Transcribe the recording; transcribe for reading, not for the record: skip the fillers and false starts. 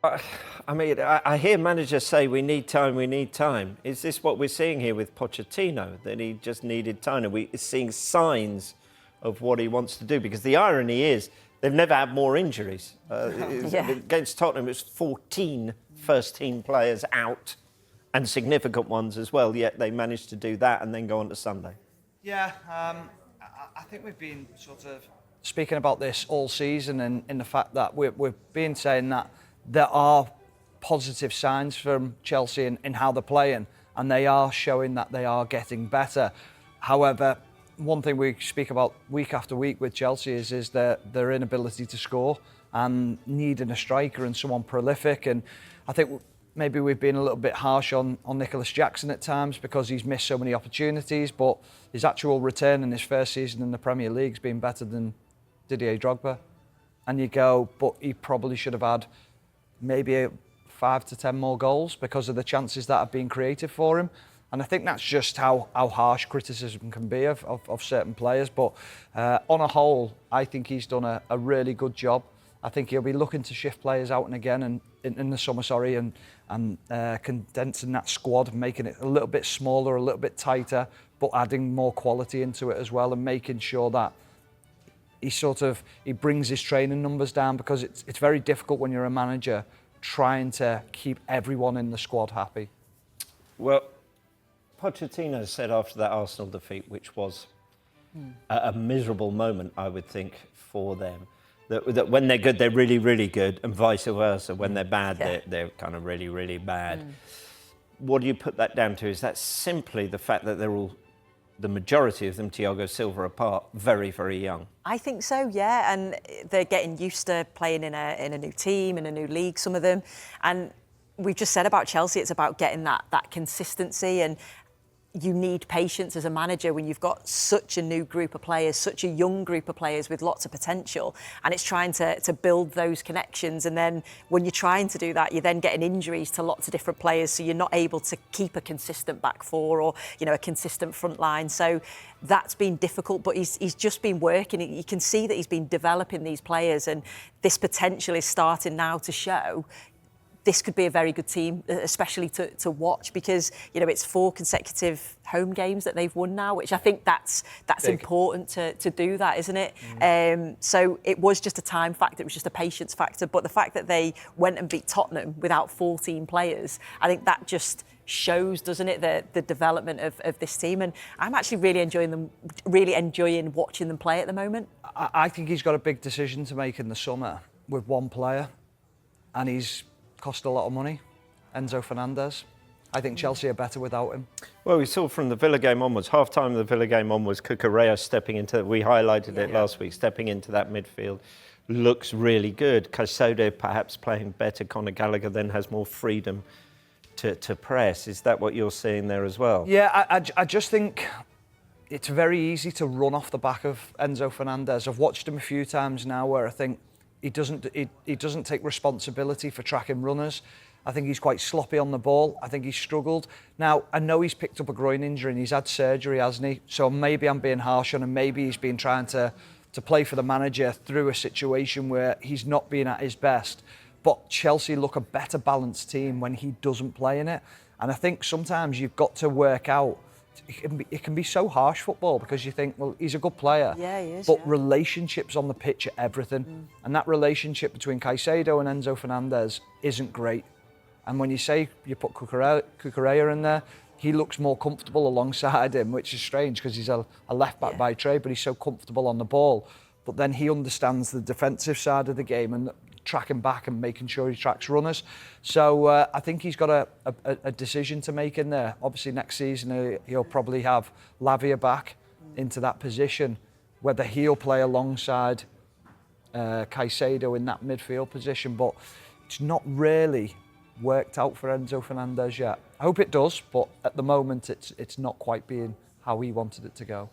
I mean, I hear managers say we need time, we need time. Is this what we're seeing here with Pochettino, that he just needed time? And we're seeing signs of what he wants to do? Because the irony is they've never had more injuries. Against Tottenham, it was 14 first-team players out and significant ones as well, yet they managed to do that and then go on to Sunday. Yeah, I think we've been sort of speaking about this all season, and in the fact that we've been saying that there are positive signs from Chelsea in how they're playing, and they are showing that they are getting better. However, one thing we speak about week after week with Chelsea is their inability to score and needing a striker and someone prolific. And I think maybe we've been a little bit harsh on Nicholas Jackson at times because he's missed so many opportunities, but his actual return in his first season in the Premier League's been better than Didier Drogba. And you go, but he probably should have had maybe 5 to 10 more goals because of the chances that have been created for him. And I think that's just how harsh criticism can be of certain players. But on a whole, I think he's done a really good job. I think he'll be looking to shift players out and again and in the summer, and condensing that squad, making it a little bit smaller, a little bit tighter, but adding more quality into it as well, and making sure that he brings his training numbers down, because it's very difficult when you're a manager trying to keep everyone in the squad happy. Well, Pochettino said after that Arsenal defeat, which was a miserable moment, I would think, for them, that when they're good, they're really, really good, and vice versa. When they're bad, they're kind of really, really bad. What do you put that down to? Is that simply the fact that they're all, the majority of them, Thiago Silva apart, very, very young? I think so, yeah. And they're getting used to playing in a new team, in a new league, some of them. And we've just said about Chelsea, it's about getting that consistency. And you need patience as a manager when you've got such a new group of players, such a young group of players with lots of potential. And it's trying to build those connections. And then when you're trying to do that, you're then getting injuries to lots of different players. So you're not able to keep a consistent back four or, a consistent front line. So that's been difficult, but he's just been working. You can see that he's been developing these players, and this potential is starting now to show. This could be a very good team, especially to watch, because it's 4 consecutive home games that they've won now, which I think that's important to do that, isn't it? So it was just a time factor, it was just a patience factor, but the fact that they went and beat Tottenham without 14 players, I think that just shows, doesn't it, the development of this team. And I'm actually really enjoying watching them play at the moment. I think he's got a big decision to make in the summer with one player, and he's cost a lot of money, Enzo Fernandez. I think Chelsea are better without him. Well, we saw from the Villa game onwards, half-time of the Villa game onwards, Cucurella stepping into, we highlighted it last week, stepping into that midfield. Looks really good. Caicedo perhaps playing better. Conor Gallagher then has more freedom to press. Is that what you're seeing there as well? Yeah, I just think it's very easy to run off the back of Enzo Fernandez. I've watched him a few times now where I think he doesn't take responsibility for tracking runners. I think he's quite sloppy on the ball. I think he's struggled. Now, I know he's picked up a groin injury and he's had surgery, hasn't he? So maybe I'm being harsh on him. Maybe he's been trying to play for the manager through a situation where he's not being at his best. But Chelsea look a better balanced team when he doesn't play in it. And I think sometimes you've got to work out. It can be so harsh, football, because you think, well, he's a good player. Yeah, he is. But relationships on the pitch are everything. And that relationship between Caicedo and Enzo Fernandez isn't great. And when you say you put Cucurella in there, he looks more comfortable alongside him, which is strange because he's a left-back by trade, but he's so comfortable on the ball. But then he understands the defensive side of the game and tracking back and making sure he tracks runners. So I think he's got a decision to make in there. Obviously next season he'll probably have Lavia back into that position, whether he'll play alongside Caicedo in that midfield position, but it's not really worked out for Enzo Fernandez yet. I hope it does, but at the moment it's not quite being how he wanted it to go.